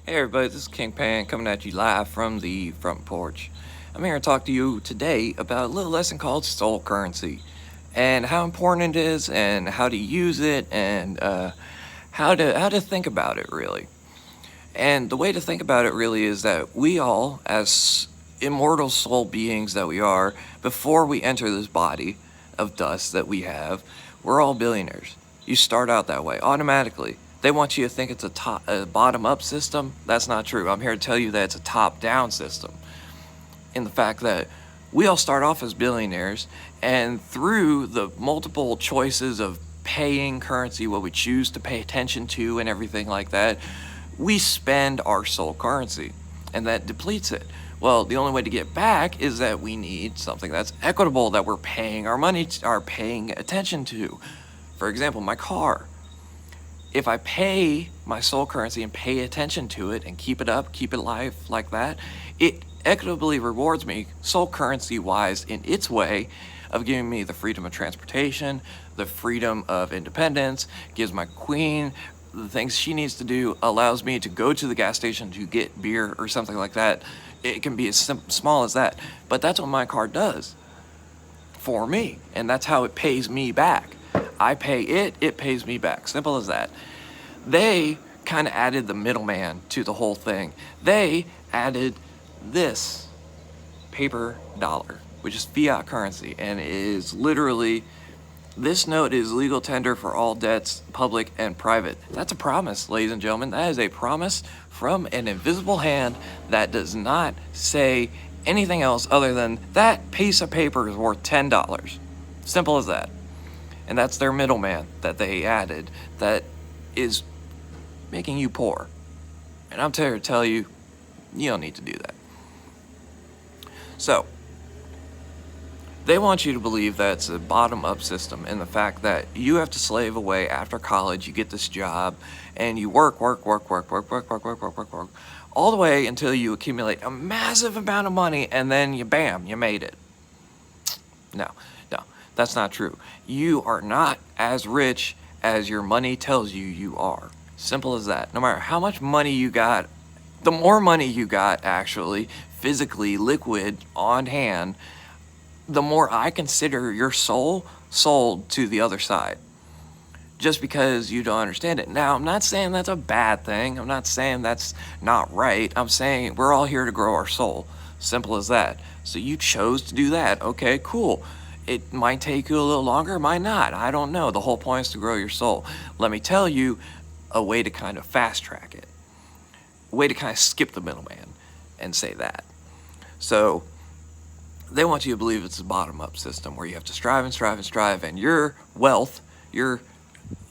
Hey everybody, this is King Pan coming at you live from the front porch. I'm here to talk to you today about a little lesson called soul currency and how important it is and how to use it and how to think about it really. And the way to think about it really is that we all, as immortal soul beings that we are, before we enter this body of dust that we have, we're all billionaires. You start out that way automatically. They want you to think it's a bottom up system. That's not true. I'm here to tell you that it's a top down system. In the fact that we all start off as billionaires, and through the multiple choices of paying currency, what we choose to pay attention to, and everything like that, we spend our soul currency, and that depletes it. Well, the only way to get back is that we need something that's equitable, that we're paying our money, are paying attention to. For example, my car. If I pay my soul currency and pay attention to it and keep it up, keep it alive like that, it equitably rewards me soul currency wise in its way of giving me the freedom of transportation, the freedom of independence, gives my queen the things she needs to do, allows me to go to the gas station to get beer or something like that. It can be as small as that, but that's what my car does for me, and that's how it pays me back. I pay it, it pays me back. Simple as that. They kind of added the middleman to the whole thing. They added this paper dollar, which is fiat currency, and it is literally, this note is legal tender for all debts, public and private. That's a promise, ladies and gentlemen. That is a promise from an invisible hand that does not say anything else other than that piece of paper is worth $10. Simple as that. And that's their middleman that they added that is making you poor. And I'm here to tell you, you don't need to do that. So, they want you to believe that it's a bottom-up system, and the fact that you have to slave away after college, you get this job, and you work, all the way until you accumulate a massive amount of money, and then you made it. No, that's not true. You are not as rich as your money tells you you are. Simple as that. No matter how much money you got, the more money you got actually, physically, liquid, on hand, the more I consider your soul sold to the other side. Just because you don't understand it. Now, I'm not saying that's a bad thing. I'm not saying that's not right. I'm saying we're all here to grow our soul. Simple as that. So you chose to do that. Okay, cool. It might take you a little longer, might not. I don't know. The whole point is to grow your soul. Let me tell you a way to kind of fast track it. A way to kind of skip the middleman and say that. So they want you to believe it's a bottom-up system where you have to strive and strive and strive, and your wealth, your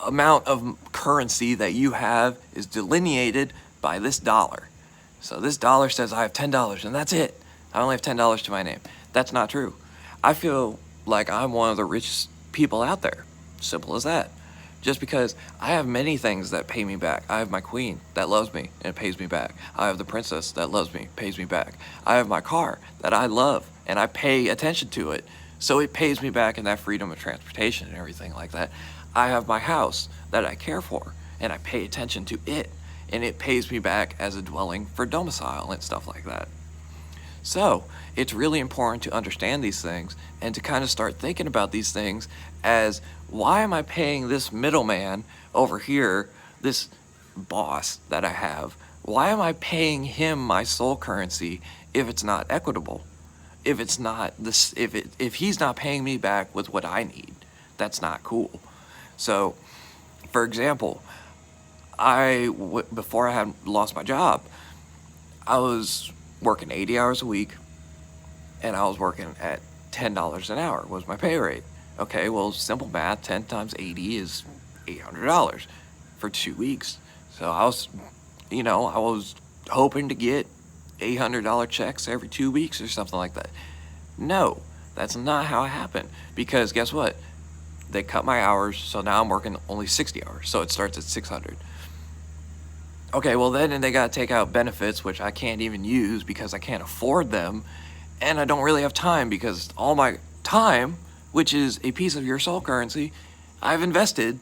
amount of currency that you have is delineated by this dollar. So this dollar says I have $10 and that's it. I only have $10 to my name. That's not true. I feel like I'm one of the richest people out there. Simple as that. Just because I have many things that pay me back. I have my queen that loves me and it pays me back. I have the princess that loves me, pays me back. I have my car that I love and I pay attention to it, so it pays me back in that freedom of transportation and everything like that. I have my house that I care for and I pay attention to it, and it pays me back as a dwelling for domicile and stuff like that. So it's really important to understand these things and to kind of start thinking about these things as, why am I paying this middleman over here, this boss that I have? Why am I paying him my soul currency if it's not equitable? If it's not this, if he's not paying me back with what I need, that's not cool. So, for example, before I had lost my job, I was working 80 hours a week, and I was working at $10 an hour was my pay rate. Okay, well, simple math, 10 times 80 is $800 for 2 weeks. So I was hoping to get $800 checks every 2 weeks or something like that. No, that's not how it happened, because guess what? They cut my hours, so now I'm working only 60 hours, so it starts at 600. Okay, well then they gotta take out benefits, which I can't even use because I can't afford them, and I don't really have time because all my time, which is a piece of your soul currency, I've invested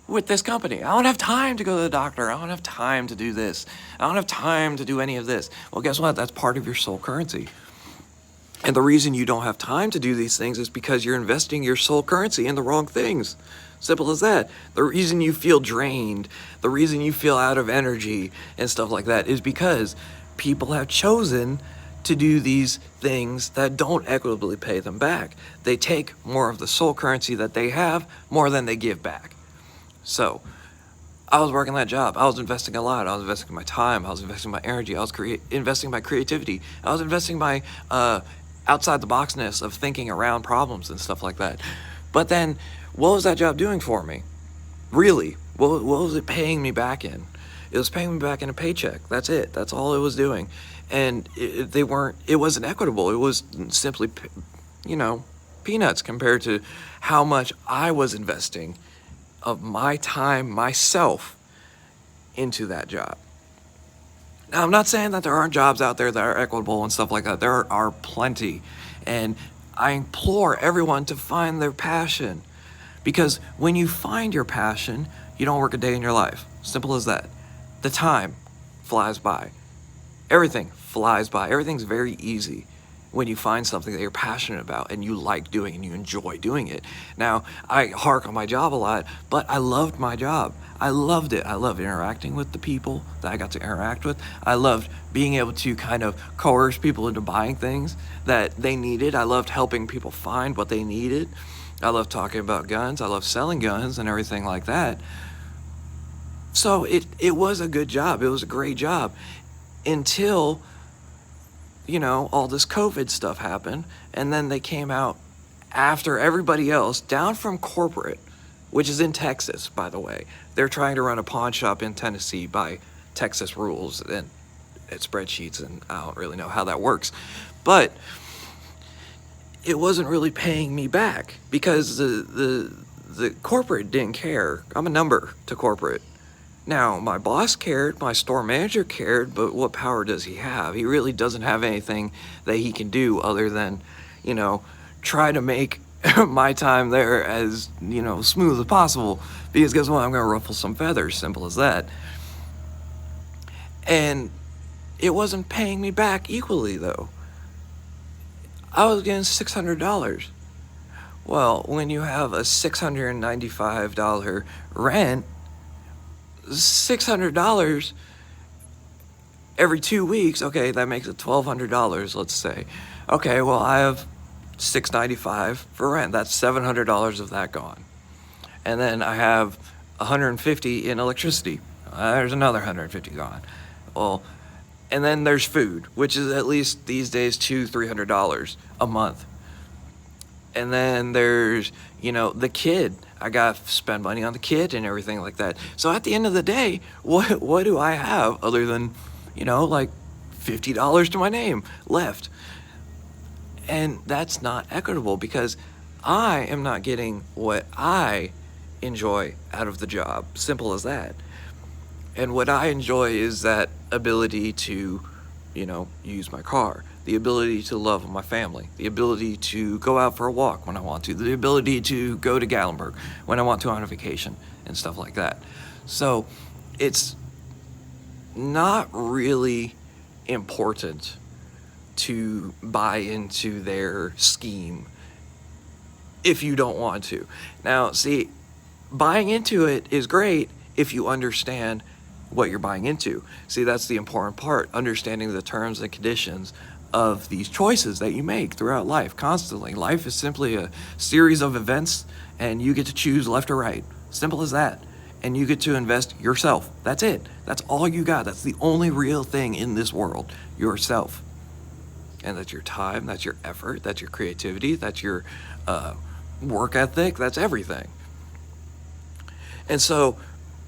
with this company. I don't have time to go to the doctor. I don't have time to do this. I don't have time to do any of this. Well, guess what? That's part of your soul currency. And the reason you don't have time to do these things is because you're investing your soul currency in the wrong things. Simple as that. The reason you feel drained, the reason you feel out of energy and stuff like that is because people have chosen to do these things that don't equitably pay them back. They take more of the soul currency that they have more than they give back. So I was working that job. I was investing a lot. I was investing my time. I was investing my energy. I was investing my creativity. I was investing my outside the boxness of thinking around problems and stuff like that. But then, what was that job doing for me? Really, what was it paying me back in? It was paying me back in a paycheck. That's it. That's all it was doing. And it wasn't equitable. It was simply, peanuts compared to how much I was investing of my time, myself, into that job. Now, I'm not saying that there aren't jobs out there that are equitable and stuff like that. There are plenty. And I implore everyone to find their passion. Because when you find your passion, you don't work a day in your life. Simple as that. The time flies by. Everything flies by. Everything's very easy when you find something that you're passionate about and you like doing and you enjoy doing it. Now, I hark on my job a lot, but I loved my job. I loved it. I loved interacting with the people that I got to interact with. I loved being able to kind of coerce people into buying things that they needed. I loved helping people find what they needed. I loved talking about guns. I loved selling guns and everything like that. So it was a good job. It was a great job until all this COVID stuff happened, and then they came out after everybody else down from corporate, which is in Texas, by the way. They're trying to run a pawn shop in Tennessee by Texas rules and spreadsheets, and I don't really know how that works. But it wasn't really paying me back because the corporate didn't care. I'm a number to corporate. Now, my boss cared, my store manager cared, but what power does he have? He really doesn't have anything that he can do other than, try to make my time there as, smooth as possible. Because guess what? I'm going to ruffle some feathers. Simple as that. And it wasn't paying me back equally, though. I was getting $600. Well, when you have a $695 rent, $600 every 2 weeks, okay, that makes it $1,200, let's say. Okay, well, I have $695 for rent. That's $700 of that gone. And then I have $150 in electricity. There's another $150 gone. Well, and then there's food, which is at least these days $200-$300 a month. And then there's, the kid. I got to spend money on the kid and everything like that. So at the end of the day, what do I have other than, like $50 to my name left? And that's not equitable because I am not getting what I enjoy out of the job. Simple as that. And what I enjoy is that ability to, use my car, the ability to love my family, the ability to go out for a walk when I want to, the ability to go to Gatlinburg when I want to on a vacation and stuff like that. So it's not really important to buy into their scheme if you don't want to. Now, see, buying into it is great if you understand what you're buying into. See, that's the important part, understanding the terms and conditions of these choices that you make throughout life constantly. Life is simply a series of events, and you get to choose left or right. Simple as that. And you get to invest yourself. That's it. That's all you got. That's the only real thing in this world, yourself. And that's your time, that's your effort, that's your creativity, that's your work ethic, that's everything. And so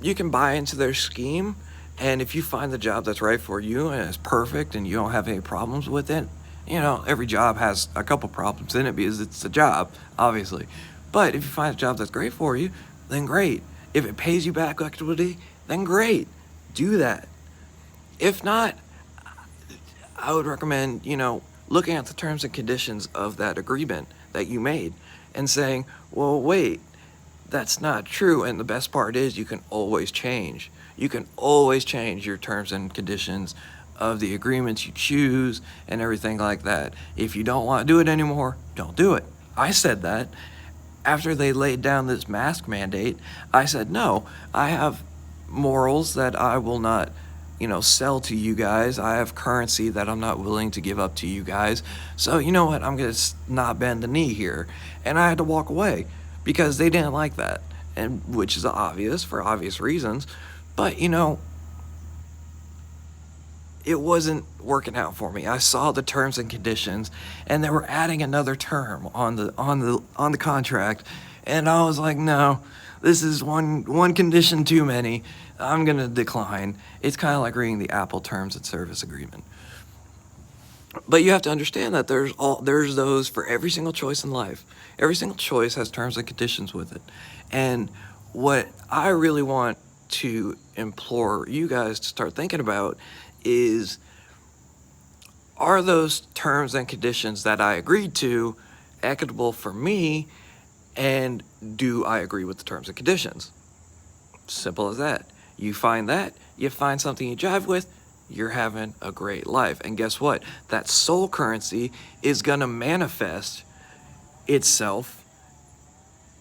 you can buy into their scheme, and if you find the job that's right for you and it's perfect and you don't have any problems with it, every job has a couple problems in it because it's a job, obviously. But if you find a job that's great for you, then great. If it pays you back equitably, then great. Do that. If not, I would recommend, looking at the terms and conditions of that agreement that you made and saying, well, wait, That's not true. And the best part is you can always change. You can always change your terms and conditions of the agreements you choose and everything like that. If you don't want to do it anymore, don't do it. I said that. After they laid down this mask mandate, I said, no, I have morals that I will not, sell to you guys. I have currency that I'm not willing to give up to you guys. So, you know what? I'm going to not bend the knee here. And I had to walk away because they didn't like that, and which is obvious for obvious reasons. But, it wasn't working out for me. I saw the terms and conditions, and they were adding another term on the contract, and I was like, no, this is one condition too many. I'm gonna decline. It's kind of like reading the Apple Terms and Service Agreement. But you have to understand that there's those for every single choice in life. Every single choice has terms and conditions with it, and what I really want to implore you guys to start thinking about is, are those terms and conditions that I agreed to equitable for me, and do I agree with the terms and conditions? Simple as that. You find something you jive with, you're having a great life. And guess what? That soul currency is going to manifest itself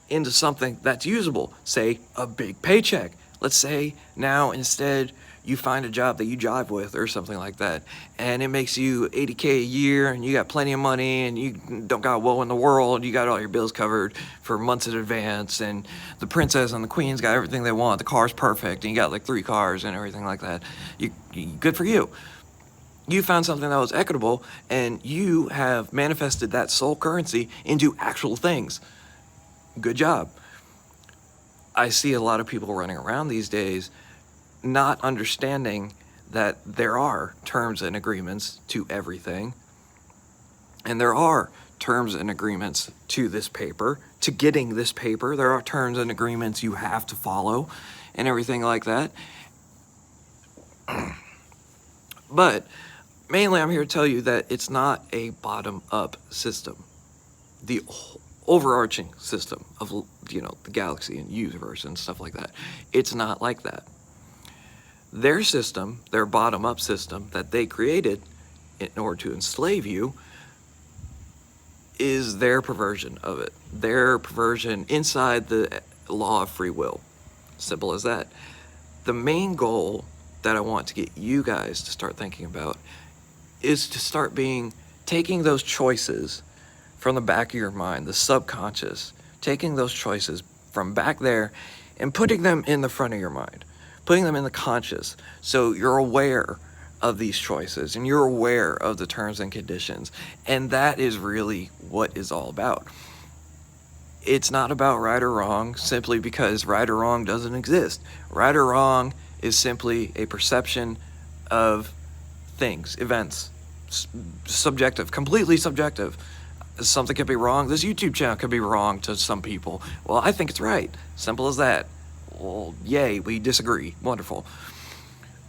into something that's usable. Say a big paycheck. Let's say now instead you find a job that you jive with or something like that, and it makes you $80K a year, and you got plenty of money, and you don't got woe in the world, you got all your bills covered for months in advance, and the princess and the queen's got everything they want, the car's perfect, and you got like 3 cars and everything like that. Good for you. You found something that was equitable, and you have manifested that soul currency into actual things. Good job. I see a lot of people running around these days not understanding that there are terms and agreements to everything, and there are terms and agreements to this paper, to getting this paper. There are terms and agreements you have to follow and everything like that. But mainly I'm here to tell you that it's not a bottom-up system. The overarching system of, the galaxy and universe and stuff like that, it's not like that. Their system, their bottom-up system that they created in order to enslave you, is their perversion of it. Their perversion inside the law of free will. Simple as that. The main goal that I want to get you guys to start thinking about is to start taking those choices from the back of your mind, the subconscious, taking those choices from back there and putting them in the front of your mind. Putting them in the conscious, so you're aware of these choices and you're aware of the terms and conditions. And that is really what it's all about. It's not about right or wrong simply because right or wrong doesn't exist. Right or wrong is simply a perception of things, events, subjective, completely subjective. Something could be wrong. This YouTube channel could be wrong to some people. Well, I think it's right. Simple as that. Well, yay, we disagree. Wonderful.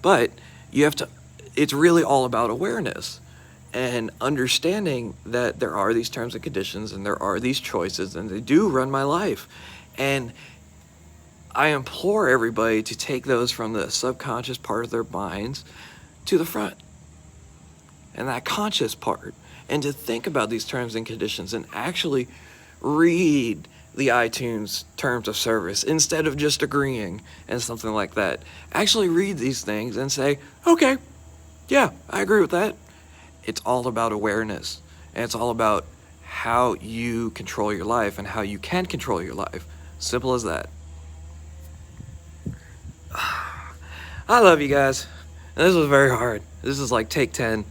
But it's really all about awareness and understanding that there are these terms and conditions and there are these choices and they do run my life. And I implore everybody to take those from the subconscious part of their minds to the front and that conscious part, and to think about these terms and conditions and actually read the iTunes terms of service instead of just agreeing and something like that. Actually read these things and say, okay, yeah, I agree with that. It's all about awareness, and it's all about how you control your life and how you can control your life. Simple as that. I love you guys. This was very hard. This is like take 10.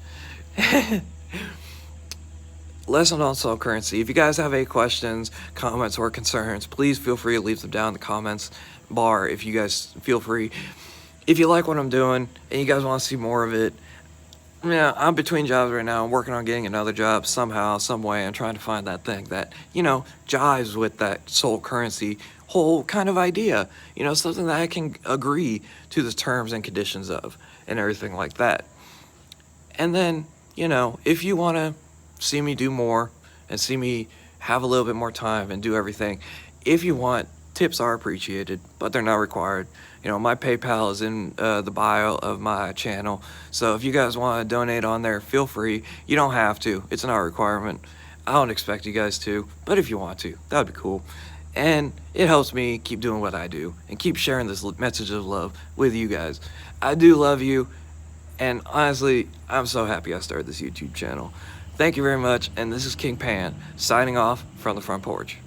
Lesson on soul currency. If you guys have any questions, comments, or concerns, please feel free to leave them down in the comments bar. If you guys feel free. If you like what I'm doing and you guys want to see more of it, yeah, I'm between jobs right now. I'm working on getting another job somehow, some way. I'm trying to find that thing that, jives with that soul currency whole kind of idea. Something that I can agree to the terms and conditions of and everything like that. And then, if you want to see me do more and see me have a little bit more time and do everything, if you want Tips are appreciated, but they're not required. My PayPal is in the bio of my channel, so if you guys want to donate on there, feel free. You don't have to. It's not a requirement. I don't expect you guys to, but if you want to, that would be cool. And it helps me keep doing what I do and keep sharing this message of love with you guys. I do love you, and honestly, I'm so happy I started this YouTube channel. Thank you very much, and this is King Pan, signing off from the front porch.